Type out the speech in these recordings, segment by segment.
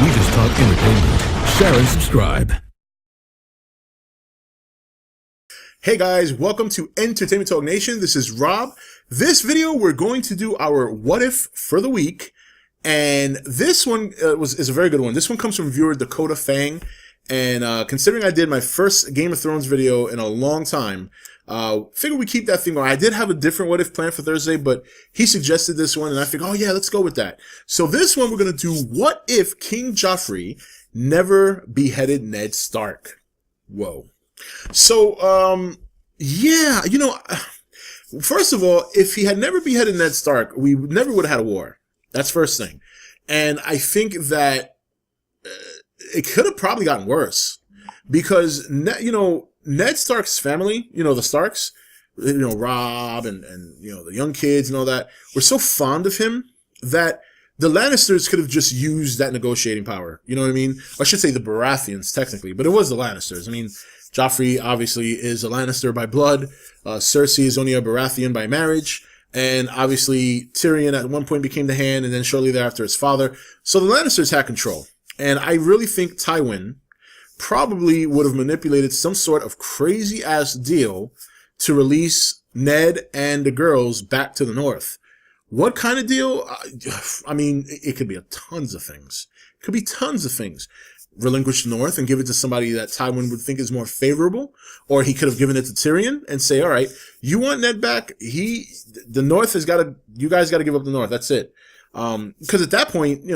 We just talk entertainment. Share and subscribe. Hey guys, welcome to Entertainment Talk Nation. This is Rob. This video, we're going to do our What If for the week. And this one is a very good one. This one comes from viewer Dakota Fang. And considering I did my first Game of Thrones video in a long time, figured we keep that thing going. I did have a different What If plan for Thursday, but he suggested this one, and I figured, oh yeah, let's go with that. So this one, we're going to do What If King Joffrey Never Beheaded Ned Stark? Whoa. So, yeah, you know, first of all, if he had never beheaded Ned Stark, we never would have had a war. That's first thing. And I think that it could have probably gotten worse because, Ned Stark's family, the Starks, Robb and the young kids and all that, were so fond of him that the Lannisters could have just used that negotiating power. You know what I mean? I should say the Baratheons, technically, but it was the Lannisters. I mean, Joffrey obviously is a Lannister by blood. Cersei is only a Baratheon by marriage. And obviously Tyrion at one point became the Hand, and then shortly thereafter his father. So the Lannisters had control. And I really think Tywin probably would have manipulated some sort of crazy ass deal to release Ned and the girls back to the north. What kind of deal? I mean, it could be tons of things. It could be tons of things. Relinquish the north and give it to somebody that Tywin would think is more favorable, or he could have given it to Tyrion and say, all right, you want Ned back? The north you guys got to give up the north. That's it. Because at that point,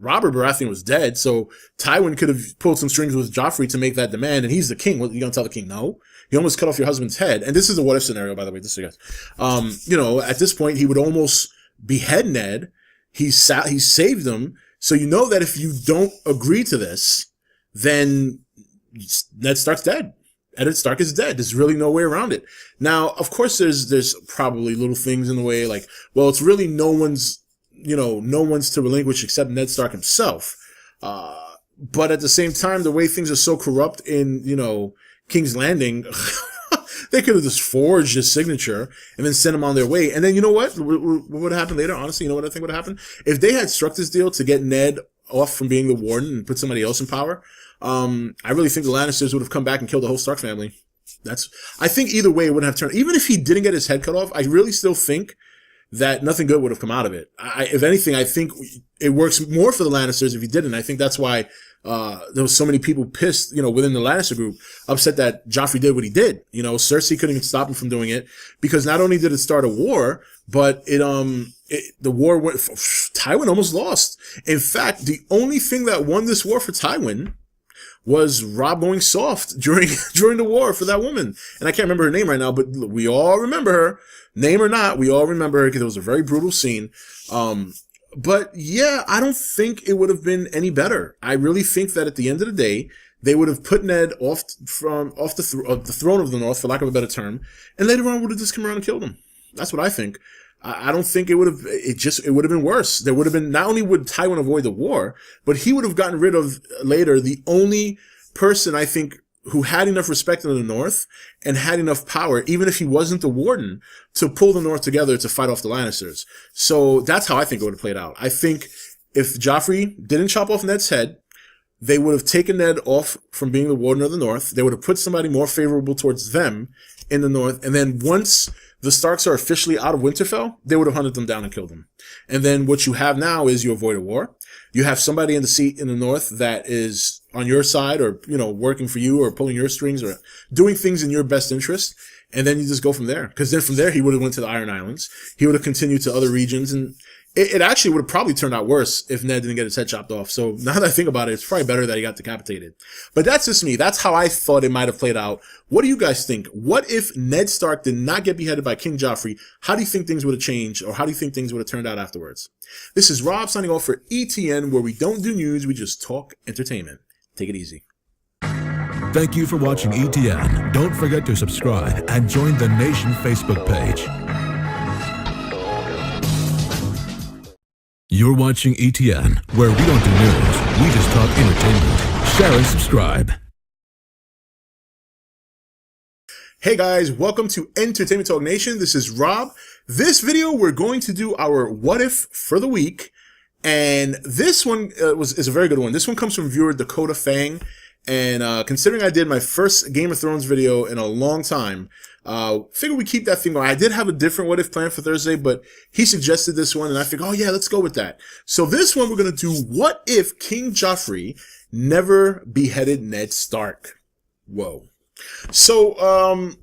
Robert Baratheon was dead, so Tywin could have pulled some strings with Joffrey to make that demand, and he's the king. What, you gonna tell the king no? You almost cut off your husband's head. And this is a what if scenario, by the way, just so you guys. At this point, he would almost behead Ned. He saved him. So you know that if you don't agree to this, then Ned Stark's dead. Ned Stark is dead. There's really no way around it. Now, of course, there's probably little things in the way, like, well, it's really no one's to relinquish except Ned Stark himself. But at the same time, the way things are so corrupt in, King's Landing, they could have just forged his signature and then sent him on their way. And then you know what? What would happen later? Honestly, you know what I think would happen? If they had struck this deal to get Ned off from being the warden and put somebody else in power, I really think the Lannisters would have come back and killed the whole Stark family. I think either way it wouldn't have turned. Even if he didn't get his head cut off, I really still think that nothing good would have come out of it. If anything, I think it works more for the Lannisters if he didn't. I think that's why there was so many people pissed, within the Lannister group, upset that Joffrey did what he did. Cersei couldn't even stop him from doing it because not only did it start a war, but the war went. Tywin almost lost. In fact, the only thing that won this war for Tywin was Robb going soft during the war for that woman. And I can't remember her name right now, but we all remember her. Name or not, we all remember her because it was a very brutal scene. But yeah, I don't think it would have been any better. I really think that at the end of the day, they would have put Ned off the throne of the North, for lack of a better term, and later on would have just come around and killed him. That's what I think. I don't think it would have, it would have been worse. There would have been, not only would Tywin avoid the war, but he would have gotten rid of later the only person I think who had enough respect in the North and had enough power, even if he wasn't the warden, to pull the North together to fight off the Lannisters. So that's how I think it would have played out. I think if Joffrey didn't chop off Ned's head, they would have taken Ned off from being the warden of the North. They would have put somebody more favorable towards them in the North. And then once the Starks are officially out of Winterfell, they would have hunted them down and killed them. And then what you have now is you avoid a war. You have somebody in the seat in the North that is on your side, or, working for you, or pulling your strings, or doing things in your best interest. And then you just go from there. Because then from there, he would have went to the Iron Islands. He would have continued to other regions. And it actually would have probably turned out worse if Ned didn't get his head chopped off. So now that I think about it, it's probably better that he got decapitated. But that's just me. That's how I thought it might have played out. What do you guys think? What if Ned Stark did not get beheaded by King Joffrey? How do you think things would have changed, or how do you think things would have turned out afterwards? This is Rob signing off for ETN, where we don't do news, we just talk entertainment. Take it easy. Thank you for watching ETN. Don't forget to subscribe and join the Nation Facebook page. You're watching ETN, where we don't do news, we just talk entertainment. Share and subscribe. Hey guys, welcome to Entertainment Talk Nation. This is Rob. This video, we're going to do our What If for the week. And this one is a very good one. This one comes from viewer Dakota Fang. And considering I did my first Game of Thrones video in a long time, figure we keep that thing going. I did have a different what if plan for Thursday, but he suggested this one, and I figured, oh yeah, let's go with that. So this one we're gonna do: what if King Joffrey never beheaded Ned Stark? Whoa. So